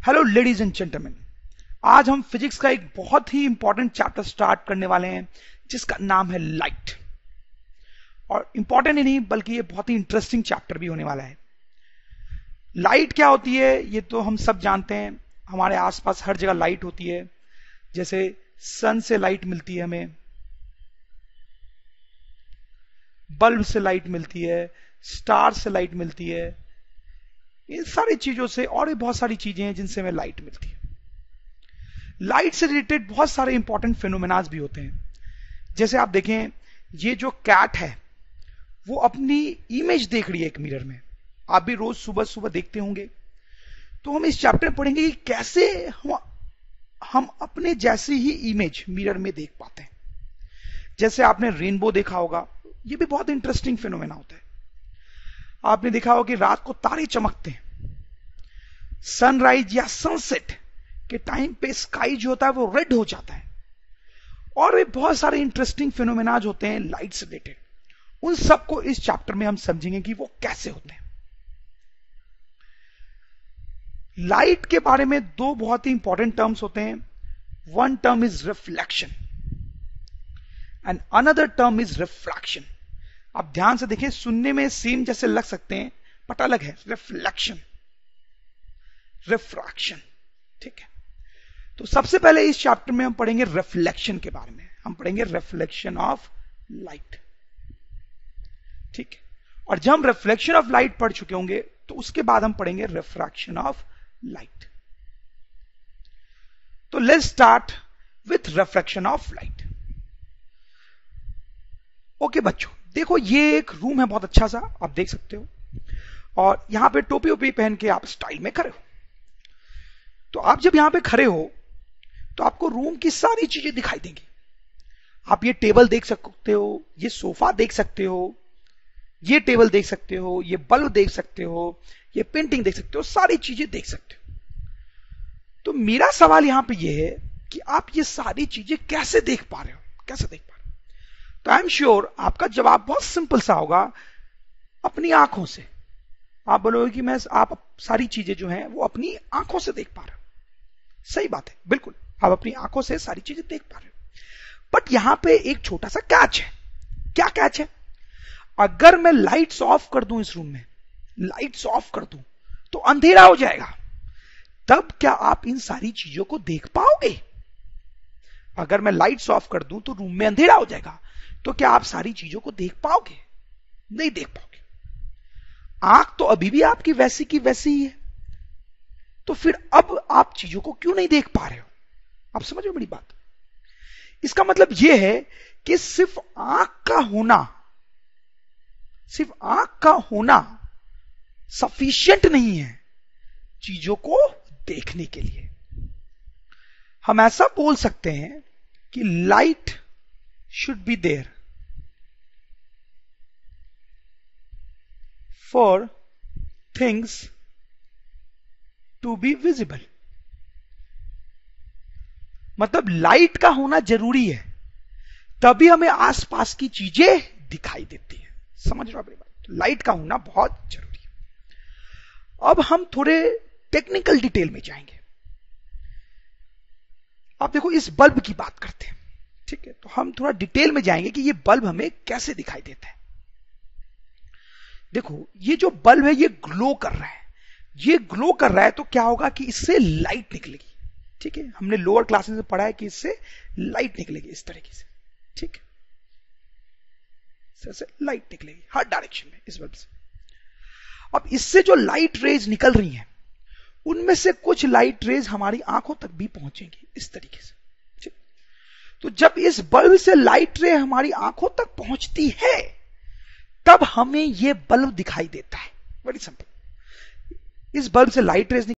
Hello ladies and gentleman, आज हम physics का एक बहुत ही इंपॉर्टेंट चैप्टर स्टार्ट करने वाले हैं जिसका नाम है लाइट। और इंपॉर्टेंट ही नहीं बल्कि ये बहुत ही इंटरेस्टिंग चैप्टर भी होने वाला है। लाइट क्या होती है ये तो हम सब जानते हैं, हमारे आसपास हर जगह लाइट होती है। जैसे सन से लाइट मिलती है, हमें बल्ब से लाइट मिलती है, स्टार से लाइट मिलती है, इन सारी चीजों से और भी बहुत सारी चीजें हैं जिनसे हमें लाइट मिलती है। लाइट से रिलेटेड बहुत सारे इंपॉर्टेंट फिनोमेनाज भी होते हैं। जैसे आप देखें, ये जो कैट है वो अपनी इमेज देख रही है एक मिरर में। आप भी रोज सुबह सुबह देखते होंगे। तो हम इस चैप्टर में पढ़ेंगे कि कैसे हम अपने जैसी ही इमेज मिरर में देख पाते हैं। जैसे आपने रेनबो देखा होगा, ये भी बहुत इंटरेस्टिंग फिनोमेना होता है। आपने देखा होगा कि रात को तारे चमकते हैं, सनराइज या सनसेट के टाइम पे स्काई जो होता है वो रेड हो जाता है। और भी बहुत सारे इंटरेस्टिंग फिनोमेनाज होते हैं लाइट से रिलेटेड। उन सबको इस चैप्टर में हम समझेंगे कि वो कैसे होते हैं। लाइट के बारे में दो बहुत ही इंपॉर्टेंट टर्म्स होते हैं। One term is reflection and another term is refraction. आप ध्यान से देखिए, सुनने में सेम जैसे लग सकते हैं बट अलग है। रिफ्लेक्शन, रिफ्रैक्शन, ठीक है। तो सबसे पहले इस चैप्टर में हम पढ़ेंगे रिफ्लेक्शन के बारे में। हम पढ़ेंगे रिफ्लेक्शन ऑफ लाइट, ठीक है। और जब हम रिफ्लेक्शन ऑफ लाइट पढ़ चुके होंगे तो उसके बाद हम पढ़ेंगे रिफ्रैक्शन ऑफ लाइट। तो let's start with reflection of light. Okay बच्चों, देखो ये एक रूम है बहुत अच्छा सा, आप देख सकते हो। और यहां पे टोपी ओपी पहन के आप स्टाइल में खड़े हो। तो आप जब यहां पे खड़े हो तो आपको रूम की सारी चीजें दिखाई देंगी। आप ये टेबल देख सकते हो, ये सोफा देख सकते हो, ये टेबल देख सकते हो, ये बल्ब देख सकते हो, ये पेंटिंग देख सकते हो, सारी चीजें देख सकते हो। तो मेरा सवाल यहां पे ये है कि आप ये सारी चीजें कैसे देख पा रहे हो, कैसे देख पा रहे हो? तो आई एम श्योर आपका जवाब बहुत सिंपल सा होगा, अपनी आंखों से। आप बोलोगे कि आप सारी चीजें जो हैं वो अपनी आंखों से देख पा रहे हो। सही बात है, बिल्कुल, आप अपनी आंखों से सारी चीजें देख पा रहे हो। बट यहां पे एक छोटा सा कैच है। क्या कैच है? अगर मैं लाइट्स ऑफ कर दूं, इस रूम में लाइट्स ऑफ कर दूं तो अंधेरा हो जाएगा। तब क्या आप इन सारी चीजों को देख पाओगे? अगर मैं लाइट्स ऑफ कर दूं तो रूम में अंधेरा हो जाएगा, तो क्या आप सारी चीजों को देख पाओगे? नहीं देख पाओगे। आंख तो अभी भी आपकी वैसी की वैसी ही है। तो फिर अब आप चीजों को क्यों नहीं देख पा रहे हो? आप समझ रहे हो बड़ी बात? इसका मतलब यह है कि सिर्फ आंख का होना सफिशिएंट नहीं है चीजों को देखने के लिए। हम ऐसा बोल सकते हैं कि light should be there for things to be visible. मतलब लाइट का होना जरूरी है, तभी हमें आसपास की चीजें दिखाई देती है। समझ रहे हो अपनी बात? लाइट का होना बहुत जरूरी है। अब हम थोड़े टेक्निकल डिटेल में जाएंगे। आप देखो, इस बल्ब की बात करते हैं, ठीक है। तो हम थोड़ा डिटेल में जाएंगे कि ये बल्ब हमें कैसे दिखाई देता है। देखो, ये जो बल्ब है ये ग्लो कर रहा है। ये ग्लो कर रहा है तो क्या होगा कि इससे लाइट निकलेगी, ठीक है। हमने लोअर क्लासेस में पढ़ा है कि इससे लाइट निकलेगी इस तरीके से, ठीक है। से लाइट निकलेगी हर डायरेक्शन में इस बल्ब से। अब इससे जो लाइट रेज निकल रही हैं, उनमें से कुछ लाइट रेज हमारी आंखों तक भी पहुंचेंगी इस तरीके से, ठीक। तो जब इस बल्ब से लाइट रे हमारी आंखों तक पहुंचती है तब हमें यह बल्ब दिखाई देता है। Very simple. इस बल्ब से लाइट रेज